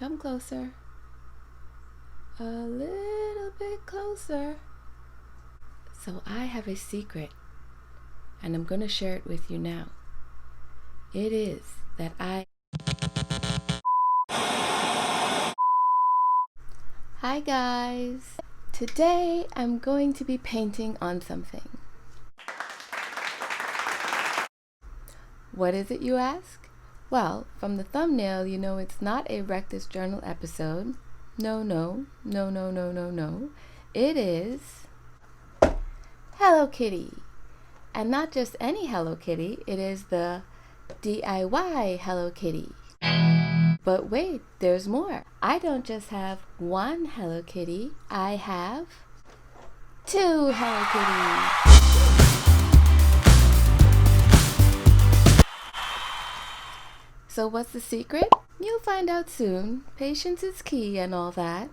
Come closer. A little bit closer. So I have a secret, and I'm going to share it with you now. It is that Hi guys! Today I'm going to be painting on something. What is it, you ask? Well, from the thumbnail you know it's not a Wreck This Journal episode. No. It is Hello Kitty. And not just any Hello Kitty, it is the DIY Hello Kitty. But wait, there's more. I don't just have one Hello Kitty, I have two Hello Kitties. So what's the secret? You'll find out soon. Patience is key and all that.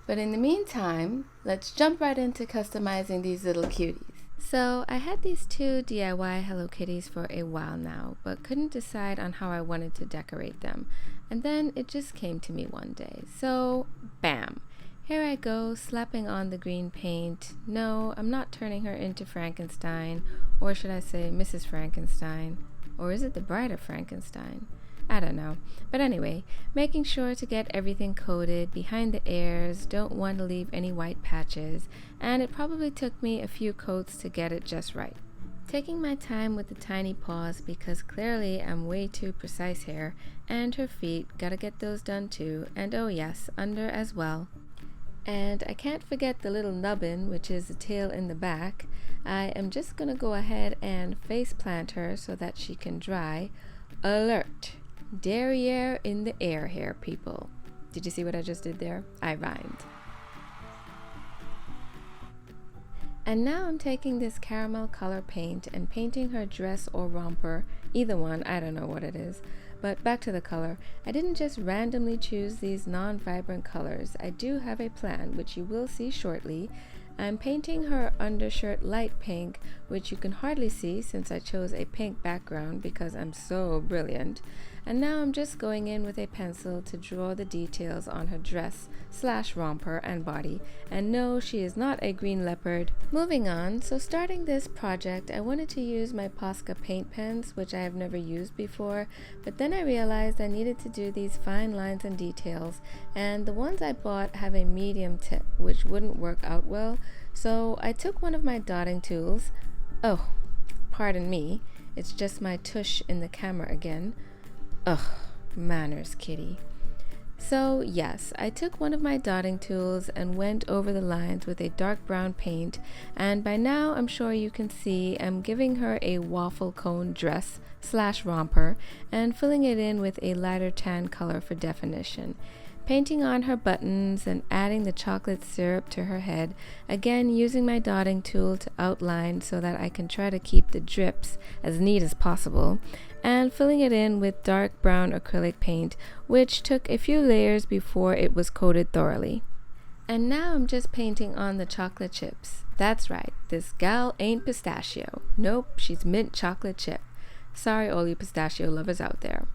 But in the meantime, let's jump right into customizing these little cuties. So I had these two DIY Hello Kitties for a while now, but couldn't decide on how I wanted to decorate them. And then it just came to me one day. So bam! Here I go, slapping on the green paint. No, I'm not turning her into Frankenstein, or should I say Mrs. Frankenstein? Or is it the Bride of Frankenstein? I don't know. But anyway, making sure to get everything coated behind the ears, don't want to leave any white patches, and it probably took me a few coats to get it just right. Taking my time with the tiny paws because clearly I'm way too precise here, and her feet, gotta get those done too, and oh yes, under as well. And I can't forget the little nubbin, which is the tail in the back. I am just gonna go ahead and face plant her so that she can dry. Alert! Derriere in the air here, people. Did you see what I just did there? I rhymed. And now I'm taking this caramel color paint and painting her dress or romper, either one, I don't know what it is. But back to the color, I didn't just randomly choose these non-vibrant colors. I do have a plan, which you will see shortly. I'm painting her undershirt light pink, which you can hardly see since I chose a pink background because I'm so brilliant. And now I'm just going in with a pencil to draw the details on her dress / romper and body. And no, she is not a green leopard. Moving on, so starting this project, I wanted to use my Posca paint pens, which I have never used before, but then I realized I needed to do these fine lines and details, and the ones I bought have a medium tip, which wouldn't work out well, so I took one of my dotting tools. Oh, pardon me, it's just my tush in the camera again. Ugh, manners, kitty. So yes, I took one of my dotting tools and went over the lines with a dark brown paint, and by now I'm sure you can see I'm giving her a waffle cone dress / romper and filling it in with a lighter tan color for definition. Painting on her buttons and adding the chocolate syrup to her head, again using my dotting tool to outline so that I can try to keep the drips as neat as possible, and filling it in with dark brown acrylic paint, which took a few layers before it was coated thoroughly. And now I'm just painting on the chocolate chips. That's right, this gal ain't pistachio. Nope, she's mint chocolate chip. Sorry all you pistachio lovers out there.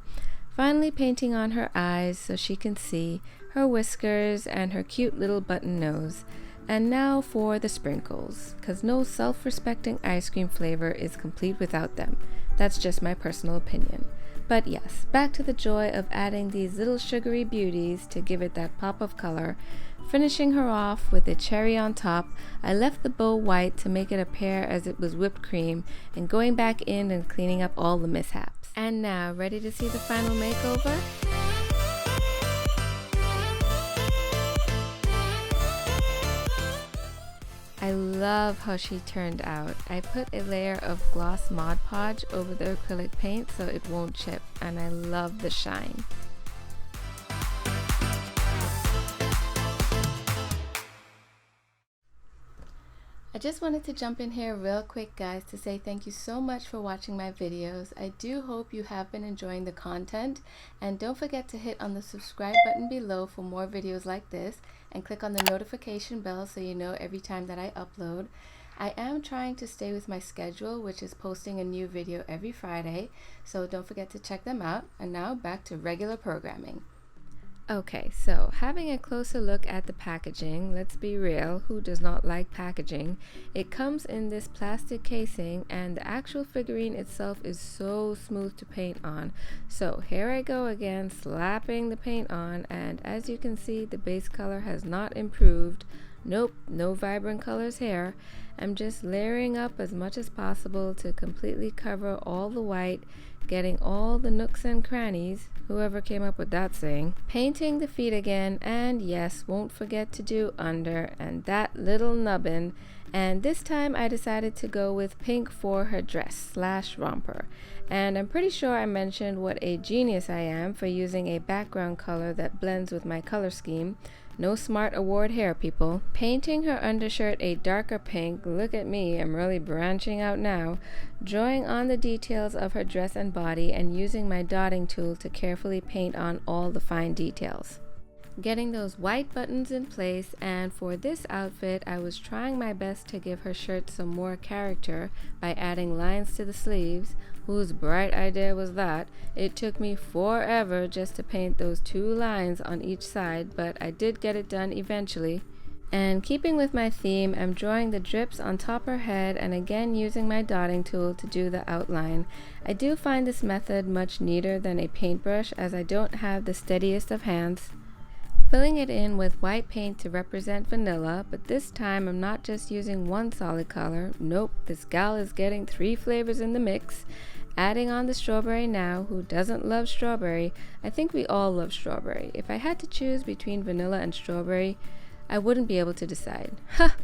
Finally painting on her eyes so she can see, her whiskers, and her cute little button nose. And now for the sprinkles, cause no self-respecting ice cream flavor is complete without them. That's just my personal opinion. But yes, back to the joy of adding these little sugary beauties to give it that pop of color. Finishing her off with a cherry on top, I left the bow white to make it appear as it was whipped cream, and going back in and cleaning up all the mishaps. And now, ready to see the final makeover? I love how she turned out. I put a layer of gloss Mod Podge over the acrylic paint so it won't chip, and I love the shine. I just wanted to jump in here real quick, guys, to say thank you so much for watching my videos. I do hope you have been enjoying the content, and don't forget to hit on the subscribe button below for more videos like this, and click on the notification bell so you know every time that I upload. I am trying to stay with my schedule, which is posting a new video every Friday, so don't forget to check them out. And now back to regular programming. Okay, so having a closer look at the packaging, let's be real, who does not like packaging? It comes in this plastic casing and the actual figurine itself is so smooth to paint on. So here I go again, slapping the paint on, and as you can see, the base color has not improved. Nope, no vibrant colors here. I'm just layering up as much as possible to completely cover all the white, getting all the nooks and crannies, whoever came up with that saying, painting the feet again, and yes, won't forget to do under and that little nubbin. And this time I decided to go with pink for her dress / romper. And I'm pretty sure I mentioned what a genius I am for using a background color that blends with my color scheme. No Smart Award here, people. Painting her undershirt a darker pink, look at me, I'm really branching out now, drawing on the details of her dress and body and using my dotting tool to carefully paint on all the fine details. Getting those white buttons in place, and for this outfit I was trying my best to give her shirt some more character by adding lines to the sleeves. Whose bright idea was that? It took me forever just to paint those 2 lines on each side, but I did get it done eventually. And keeping with my theme, I'm drawing the drips on top her head and again using my dotting tool to do the outline. I do find this method much neater than a paintbrush as I don't have the steadiest of hands. Filling it in with white paint to represent vanilla, but this time I'm not just using one solid color. Nope, this gal is getting 3 flavors in the mix. Adding on the strawberry now. Who doesn't love strawberry? I think we all love strawberry. If I had to choose between vanilla and strawberry, I wouldn't be able to decide. Ha!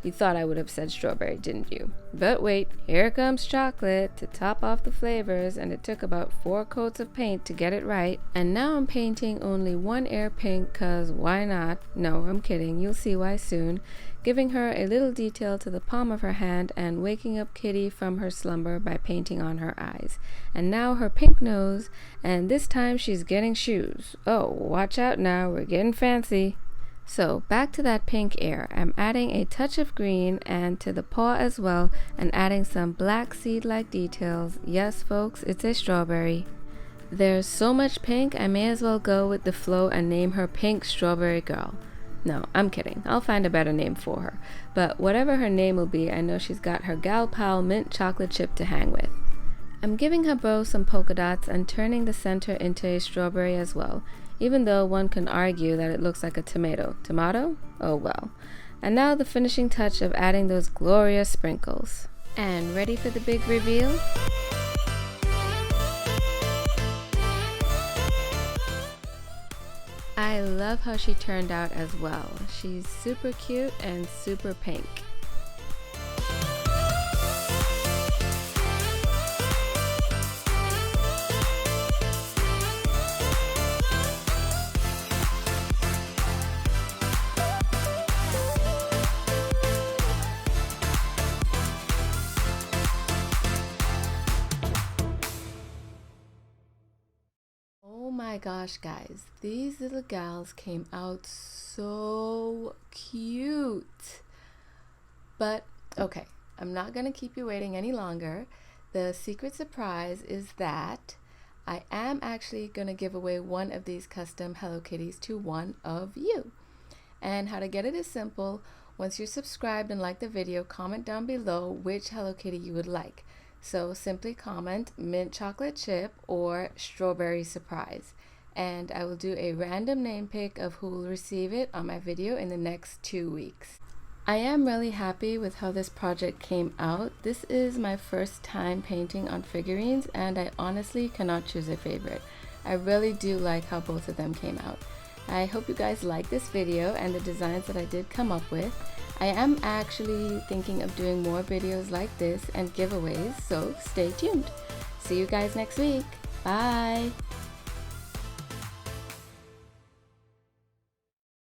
You thought I would have said strawberry, didn't you? But wait, here comes chocolate to top off the flavors, and it took about 4 coats of paint to get it right. And now I'm painting only one air pink, cause why not? No, I'm kidding, you'll see why soon. Giving her a little detail to the palm of her hand and waking up Kitty from her slumber by painting on her eyes. And now her pink nose, and this time she's getting shoes. Oh, watch out now, we're getting fancy. So back to that pink air, I'm adding a touch of green and to the paw as well, and adding some black seed-like details. Yes folks, it's a strawberry. There's so much pink, I may as well go with the flow and name her Pink Strawberry Girl. No, I'm kidding, I'll find a better name for her. But whatever her name will be, I know she's got her gal pal mint chocolate chip to hang with. I'm giving her bow some polka dots and turning the center into a strawberry as well, even though one can argue that it looks like a tomato. Tomato? Oh well. And now the finishing touch of adding those glorious sprinkles. And ready for the big reveal? I love how she turned out as well. She's super cute and super pink. Oh my gosh, guys, these little gals came out so cute. But okay, I'm not gonna keep you waiting any longer. The secret surprise is that I am actually gonna give away one of these custom Hello Kitties to one of you. And how to get it is simple. Once you're subscribed and like the video, comment down below which Hello Kitty you would like. So simply comment mint chocolate chip or strawberry surprise, and I will do a random name pick of who will receive it on my video in the next 2 weeks. I am really happy with how this project came out. This is my first time painting on figurines and I honestly cannot choose a favorite. I really do like how both of them came out. I hope you guys like this video and the designs that I did come up with. I am actually thinking of doing more videos like this and giveaways, so stay tuned. See you guys next week. Bye!